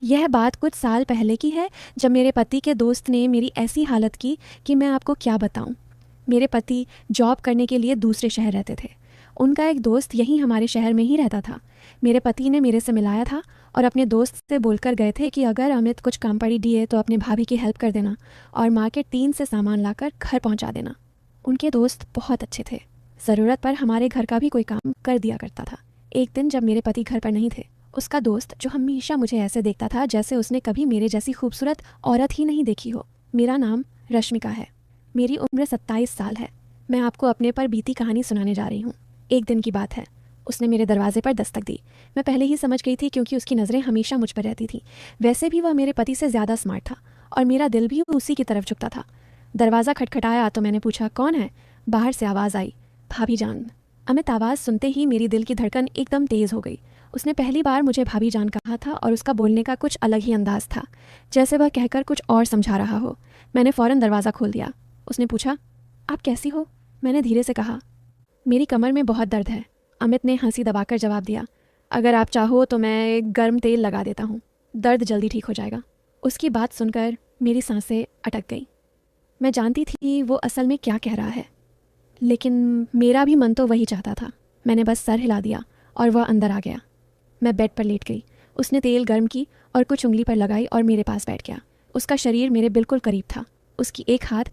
यह बात कुछ साल पहले की है, जब मेरे पति के दोस्त ने मेरी ऐसी हालत की कि मैं आपको क्या बताऊं। मेरे पति जॉब करने के लिए दूसरे शहर रहते थे। उनका एक दोस्त यहीं हमारे शहर में ही रहता था। मेरे पति ने मेरे से मिलाया था और अपने दोस्त से बोलकर गए थे कि अगर अमित कुछ काम पड़ी दिए तो अपने भाभी की हेल्प कर देना और मार्केट 3 से सामान लाकर घर पहुंचा देना। उनके दोस्त बहुत अच्छे थे। ज़रूरत पर हमारे घर का भी कोई काम कर दिया करता था। एक दिन जब मेरे पति घर पर नहीं थे, उसका दोस्त, जो हमेशा मुझे ऐसे देखता था जैसे उसने कभी मेरे जैसी खूबसूरत औरत ही नहीं देखी हो। मेरा नाम रश्मिका है। मेरी उम्र 27 साल है। मैं आपको अपने पर बीती कहानी सुनाने जा रही हूँ। एक दिन की बात है। उसने मेरे दरवाजे पर दस्तक दी। मैं पहले ही समझ गई थी क्योंकि उसकी नज़रें हमेशा मुझ पर रहती थी। वैसे भी वह मेरे पति से ज़्यादा स्मार्ट था और मेरा दिल भी उसी की तरफ झुकता था। दरवाज़ा खटखटाया तो मैंने पूछा, कौन है? बाहर से आवाज़ आई, भाभी जान। अमित आवाज़ सुनते ही मेरी दिल की धड़कन एकदम तेज़ हो गई। उसने पहली बार मुझे भाभी जान कहा था और उसका बोलने का कुछ अलग ही अंदाज था, जैसे वह कहकर कुछ और समझा रहा हो। मैंने फ़ौरन दरवाज़ा खोल दिया। उसने पूछा, आप कैसी हो? मैंने धीरे से कहा, मेरी कमर में बहुत दर्द है। अमित ने हंसी दबाकर जवाब दिया, अगर आप चाहो तो मैं गर्म तेल लगा देता हूँ, दर्द जल्दी ठीक हो जाएगा। उसकी बात सुनकर मेरी सांसें अटक गई। मैं जानती थी वो असल में क्या कह रहा है, लेकिन मेरा भी मन तो वही चाहता था। मैंने बस सर हिला दिया और वह अंदर आ गया। मैं बेड पर लेट गई। उसने तेल गर्म की और कुछ उंगली पर लगाई और मेरे पास बैठ गया। उसका शरीर मेरे बिल्कुल करीब था। उसकी एक हाथ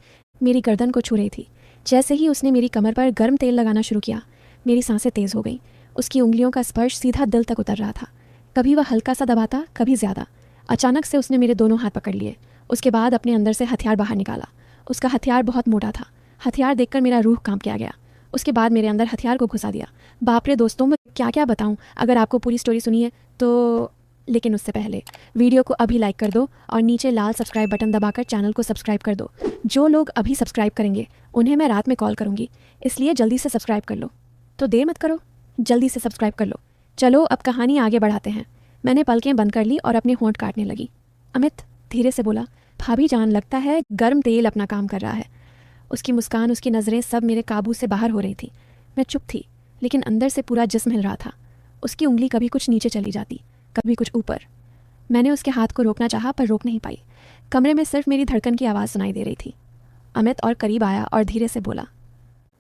मेरी गर्दन को छू रही थी। जैसे ही उसने मेरी कमर पर गर्म तेल लगाना शुरू किया, मेरी सांसें तेज़ हो गईं। उसकी उंगलियों का स्पर्श सीधा दिल तक उतर रहा था। कभी वह हल्का सा दबाता, कभी ज़्यादा। अचानक से उसने मेरे दोनों हाथ पकड़ लिए। उसके बाद अपने अंदर से हथियार बाहर निकाला। उसका हथियार बहुत मोटा था। हथियार देखकर मेरा रूह कांप गया। उसके बाद मेरे अंदर हथियार को घुसा दिया। बाप रे दोस्तों, मैं क्या क्या बताऊं। अगर आपको पूरी स्टोरी सुनी है तो, लेकिन उससे पहले वीडियो को अभी लाइक कर दो और नीचे लाल सब्सक्राइब बटन दबाकर चैनल को सब्सक्राइब कर दो। जो लोग अभी सब्सक्राइब करेंगे उन्हें मैं रात में कॉल करूंगी, इसलिए जल्दी से सब्सक्राइब कर लो। तो देर मत करो, जल्दी से सब्सक्राइब कर लो। चलो अब कहानी आगे बढ़ाते हैं। मैंने पलकें बंद कर ली और अपने होंठ काटने लगी। अमित धीरे से बोला, भाभी जान, लगता है गर्म तेल अपना काम कर रहा है। उसकी मुस्कान, उसकी नज़रें सब मेरे काबू से बाहर हो रही थी। मैं चुप थी, लेकिन अंदर से पूरा जिस्म हिल रहा था। उसकी उंगली कभी कुछ नीचे चली जाती, कभी कुछ ऊपर। मैंने उसके हाथ को रोकना चाहा पर रोक नहीं पाई। कमरे में सिर्फ मेरी धड़कन की आवाज़ सुनाई दे रही थी। अमित और करीब आया और धीरे से बोला,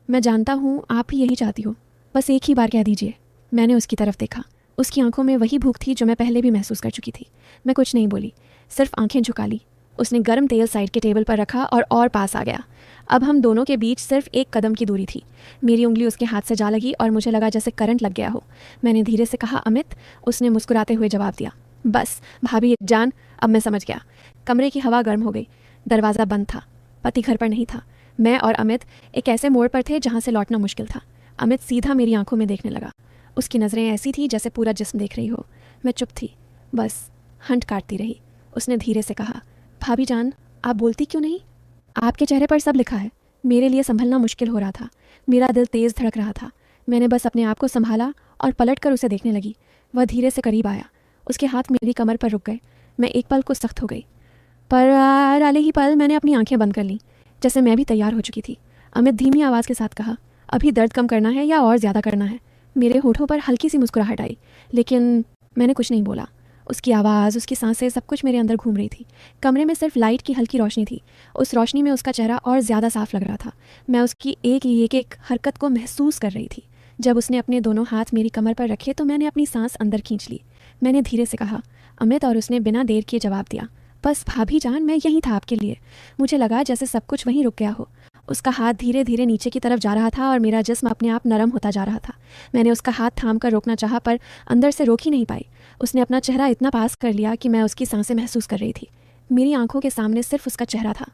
मैं जानता हूँ आप ही यही चाहती हो, बस एक ही बार कह दीजिए। मैंने उसकी तरफ देखा। उसकी आंखों में वही भूख थी जो मैं पहले भी महसूस कर चुकी थी। मैं कुछ नहीं बोली, सिर्फ आंखें झुका ली। उसने गर्म तेल साइड के टेबल पर रखा और पास आ गया। अब हम दोनों के बीच सिर्फ एक कदम की दूरी थी। मेरी उंगली उसके हाथ से जा लगी और मुझे लगा जैसे करंट लग गया हो। मैंने धीरे से कहा, अमित। उसने मुस्कुराते हुए जवाब दिया, बस भाभी जान, अब मैं समझ गया। कमरे की हवा गर्म हो गई। दरवाज़ा बंद था। पति घर पर नहीं था। मैं और अमित एक ऐसे मोड़ पर थे जहाँ से लौटना मुश्किल था। अमित सीधा मेरी आंखों में देखने लगा। उसकी नज़रें ऐसी थी जैसे पूरा जिस्म देख रही हो। मैं चुप थी, बस हंट काटती रही। उसने धीरे से कहा, भाभी जान, आप बोलती क्यों नहीं? आपके चेहरे पर सब लिखा है। मेरे लिए संभलना मुश्किल हो रहा था। मेरा दिल तेज़ धड़क रहा था। मैंने बस अपने आप को संभाला और पलट कर उसे देखने लगी। वह धीरे से करीब आया। उसके हाथ मेरी कमर पर रुक गए। मैं एक पल को सख्त हो गई, पर डाले ही पल मैंने अपनी आंखें बंद कर लीं, जैसे मैं भी तैयार हो चुकी थी। अमित धीमी आवाज़ के साथ कहा, अभी दर्द कम करना है या और ज़्यादा करना है? मेरे होठों पर हल्की सी मुस्कुराहट आई, लेकिन मैंने कुछ नहीं बोला। उसकी आवाज़, उसकी सांसें, सब कुछ मेरे अंदर घूम रही थी। कमरे में सिर्फ लाइट की हल्की रोशनी थी। उस रोशनी में उसका चेहरा और ज़्यादा साफ लग रहा था। मैं उसकी एक हरकत को महसूस कर रही थी। जब उसने अपने दोनों हाथ मेरी कमर पर रखे तो मैंने अपनी सांस अंदर खींच ली। मैंने धीरे से कहा, अमित, और उसने बिना देर किए जवाब दिया, बस भाभी जान, मैं यहीं था आपके लिए। मुझे लगा जैसे सब कुछ वहीं रुक गया हो। उसका हाथ धीरे धीरे नीचे की तरफ जा रहा था और मेरा जिस्म अपने आप नरम होता जा रहा था। मैंने उसका हाथ थाम कर रोकना चाहा पर अंदर से रोक ही नहीं पाई। उसने अपना चेहरा इतना पास कर लिया कि मैं उसकी सांसें महसूस कर रही थी। मेरी आंखों के सामने सिर्फ उसका चेहरा था।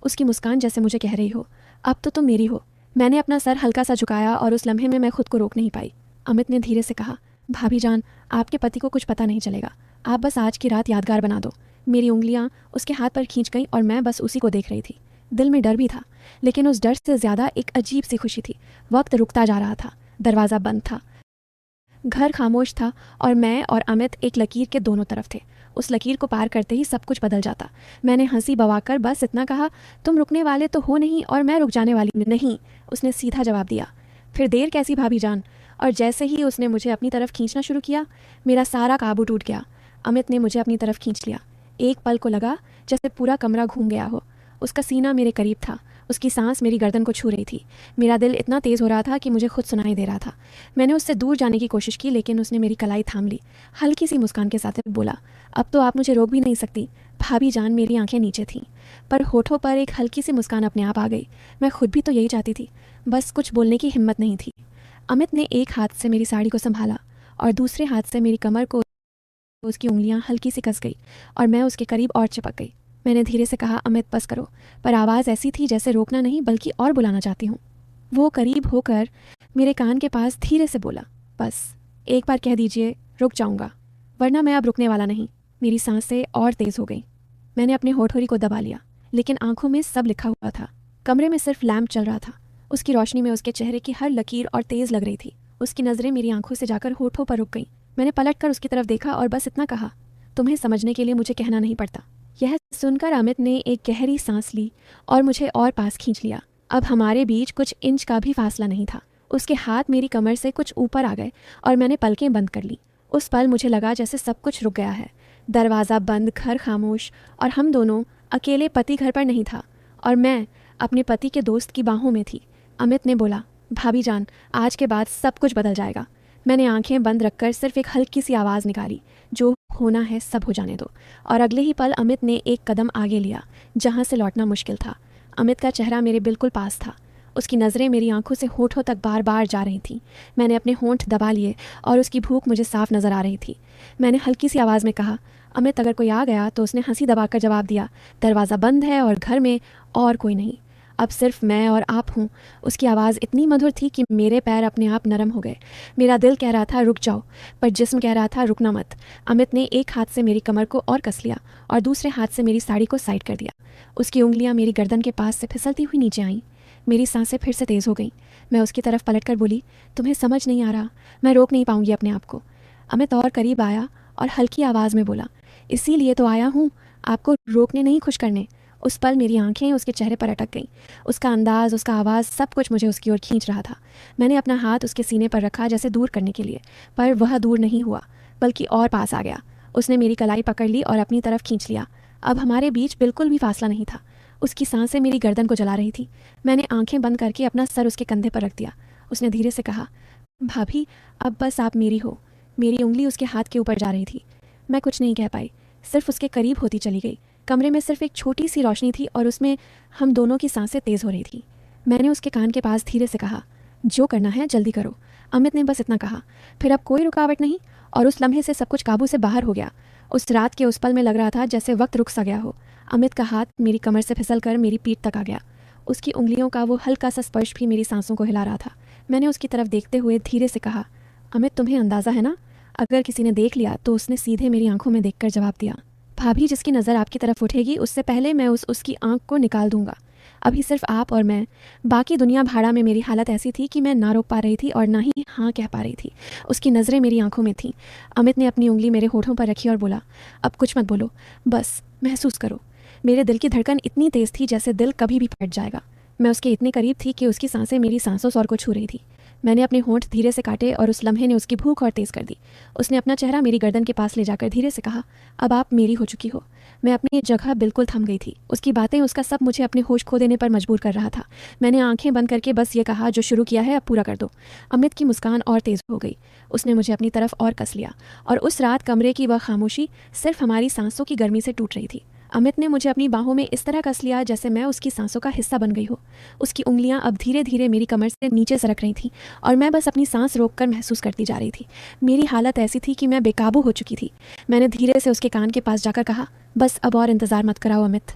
उसकी मुस्कान जैसे मुझे कह रही हो, अब तो तुम मेरी हो। मैंने अपना सर हल्का सा झुकाया और उस लम्हे में मैं खुद को रोक नहीं पाई। अमित ने धीरे से कहा, भाभी जान, आपके पति को कुछ पता नहीं चलेगा। आप बस आज की रात यादगार बना दो। मेरी उंगलियां उसके हाथ पर खींच गईं और मैं बस उसी को देख रही थी। दिल में डर भी था, लेकिन उस डर से ज़्यादा एक अजीब सी खुशी थी। वक्त रुकता जा रहा था। दरवाज़ा बंद था। घर खामोश था और मैं और अमित एक लकीर के दोनों तरफ थे। उस लकीर को पार करते ही सब कुछ बदल जाता। मैंने हंसी बवाकर बस इतना कहा, तुम रुकने वाले तो हो नहीं और मैं रुक जाने वाली नहीं। उसने सीधा जवाब दिया, फिर देर कैसी भाभी जान। और जैसे ही उसने मुझे अपनी तरफ खींचना शुरू किया, मेरा सारा काबू टूट गया। अमित ने मुझे अपनी तरफ खींच लिया। एक पल को लगा जैसे पूरा कमरा घूम गया हो। उसका सीना मेरे करीब था, उसकी सांस मेरी गर्दन को छू रही थी। मेरा दिल इतना तेज़ हो रहा था कि मुझे खुद सुनाई दे रहा था। मैंने उससे दूर जाने की कोशिश की, लेकिन उसने मेरी कलाई थाम ली। हल्की सी मुस्कान के साथ बोला, अब तो आप मुझे रोक भी नहीं सकती भाभी जान। मेरी आंखें नीचे थीं, पर होठों पर एक हल्की सी मुस्कान अपने आप आ गई। मैं खुद भी तो यही चाहती थी, बस कुछ बोलने की हिम्मत नहीं थी। अमित ने एक हाथ से मेरी साड़ी को संभाला और दूसरे हाथ से मेरी कमर को उसकी उंगलियां हल्की सी कस गई और मैं उसके करीब और चिपक गई। मैंने धीरे से कहा, अमित बस करो, पर आवाज़ ऐसी थी जैसे रोकना नहीं बल्कि और बुलाना चाहती हूँ। वो करीब होकर मेरे कान के पास धीरे से बोला, बस एक बार कह दीजिए, रुक जाऊँगा, वरना मैं अब रुकने वाला नहीं। मेरी सांसें और तेज़ हो गई। मैंने अपने होठोरी को दबा लिया, लेकिन आंखों में सब लिखा हुआ था। कमरे में सिर्फ लैंप चल रहा था। उसकी रोशनी में उसके चेहरे की हर लकीर और तेज़ लग रही थी। उसकी नज़रें मेरी आंखों से जाकर होठों पर रुक गईं। मैंने पलटकर उसकी तरफ देखा और बस इतना कहा, तुम्हें समझने के लिए मुझे कहना नहीं पड़ता। यह सुनकर अमित ने एक गहरी सांस ली और मुझे और पास खींच लिया। अब हमारे बीच कुछ इंच का भी फासला नहीं था। उसके हाथ मेरी कमर से कुछ ऊपर आ गए और मैंने पलकें बंद कर ली। उस पल मुझे लगा जैसे सब कुछ रुक गया है। दरवाज़ा बंद, घर खामोश, और हम दोनों अकेले। पति घर पर नहीं था और मैं अपने पति के दोस्त की बाहों में थी। अमित ने बोला, भाभी जान, आज के बाद सब कुछ बदल जाएगा। मैंने आंखें बंद रखकर सिर्फ एक हल्की सी आवाज़ निकाली, जो होना है सब हो जाने दो। और अगले ही पल अमित ने एक कदम आगे लिया, जहाँ से लौटना मुश्किल था। अमित का चेहरा मेरे बिल्कुल पास था। उसकी नज़रें मेरी आंखों से होठों तक बार बार जा रही थीं। मैंने अपने होंठ दबा लिए और उसकी भूख मुझे साफ नज़र आ रही थी। मैंने हल्की सी आवाज़ में कहा, अमित अगर कोई आ गया तो उसने हंसी दबाकर जवाब दिया, दरवाज़ा बंद है और घर में और कोई नहीं, अब सिर्फ मैं और आप हूँ। उसकी आवाज़ इतनी मधुर थी कि मेरे पैर अपने आप नरम हो गए। मेरा दिल कह रहा था रुक जाओ, पर जिस्म कह रहा था रुकना मत। अमित ने एक हाथ से मेरी कमर को और कस लिया और दूसरे हाथ से मेरी साड़ी को साइड कर दिया। उसकी उंगलियां मेरी गर्दन के पास से फिसलती हुई नीचे आईं। मेरी सांसें फिर से तेज़ हो गईं। मैं उसकी तरफ पलट कर बोली, तुम्हें समझ नहीं आ रहा, मैं रोक नहीं पाऊंगी अपने आप को। अमित और करीब आया और हल्की आवाज़ में बोला, इसीलिए तो आया हूँ, आपको रोकने नहीं, खुश करने। उस पल मेरी आंखें उसके चेहरे पर अटक गईं। उसका अंदाज़, उसका आवाज़, सब कुछ मुझे उसकी ओर खींच रहा था। मैंने अपना हाथ उसके सीने पर रखा जैसे दूर करने के लिए, पर वह दूर नहीं हुआ बल्कि और पास आ गया। उसने मेरी कलाई पकड़ ली और अपनी तरफ खींच लिया। अब हमारे बीच बिल्कुल भी फासला नहीं था। उसकी सांसें मेरी गर्दन को जला रही थी। मैंने आंखें बंद करके अपना सर उसके कंधे पर रख दिया। उसने धीरे से कहा, भाभी अब बस आप मेरी हो। मेरी उंगली उसके हाथ के ऊपर जा रही थी। मैं कुछ नहीं कह पाई, सिर्फ उसके करीब होती चली गई। कमरे में सिर्फ एक छोटी सी रोशनी थी और उसमें हम दोनों की सांसें तेज़ हो रही थी। मैंने उसके कान के पास धीरे से कहा, जो करना है जल्दी करो। अमित ने बस इतना कहा, फिर अब कोई रुकावट नहीं, और उस लम्हे से सब कुछ काबू से बाहर हो गया। उस रात के उस पल में लग रहा था जैसे वक्त रुक सा गया हो। अमित का हाथ मेरी कमर से फिसल कर मेरी पीठ तक आ गया। उसकी उंगलियों का वो हल्का सा स्पर्श भी मेरी सांसों को हिला रहा था। मैंने उसकी तरफ देखते हुए धीरे से कहा, अमित तुम्हें अंदाज़ा है ना, अगर किसी ने देख लिया तो उसने सीधे मेरी आंखों में देखकर जवाब दिया, भाभी जिसकी नज़र आपकी तरफ उठेगी उससे पहले मैं उसकी आंख को निकाल दूंगा। अभी सिर्फ आप और मैं, बाकी दुनिया भाड़ा में। मेरी हालत ऐसी थी कि मैं ना रोक पा रही थी और ना ही हाँ कह पा रही थी। उसकी नज़रें मेरी आंखों में थीं। अमित ने अपनी उंगली मेरे होठों पर रखी और बोला, अब कुछ मत बोलो, बस महसूस करो। मेरे दिल की धड़कन इतनी तेज़ थी जैसे दिल कभी भी फट जाएगा। मैं उसके इतने करीब थी कि उसकी सांसें मेरी सांसों सौर को छू रही थी। मैंने अपने होंठ धीरे से काटे और उस लम्हे ने उसकी भूख और तेज़ कर दी। उसने अपना चेहरा मेरी गर्दन के पास ले जाकर धीरे से कहा, अब आप मेरी हो चुकी हो। मैं अपनी जगह बिल्कुल थम गई थी। उसकी बातें, उसका सब मुझे अपने होश खो देने पर मजबूर कर रहा था। मैंने आंखें बंद करके बस ये कहा, जो शुरू किया है अब पूरा कर दो। अमित की मुस्कान और तेज़ हो गई। उसने मुझे अपनी तरफ और कस लिया और उस रात कमरे की वह खामोशी सिर्फ हमारी सांसों की गर्मी से टूट रही थी। अमित ने मुझे अपनी बाहों में इस तरह कस लिया जैसे मैं उसकी सांसों का हिस्सा बन गई हो। उसकी उंगलियां अब धीरे धीरे मेरी कमर से नीचे सरक रही थीं और मैं बस अपनी सांस रोककर महसूस करती जा रही थी। मेरी हालत ऐसी थी कि मैं बेकाबू हो चुकी थी। मैंने धीरे से उसके कान के पास जाकर कहा, बस अब और इंतज़ार मत कराओ अमित।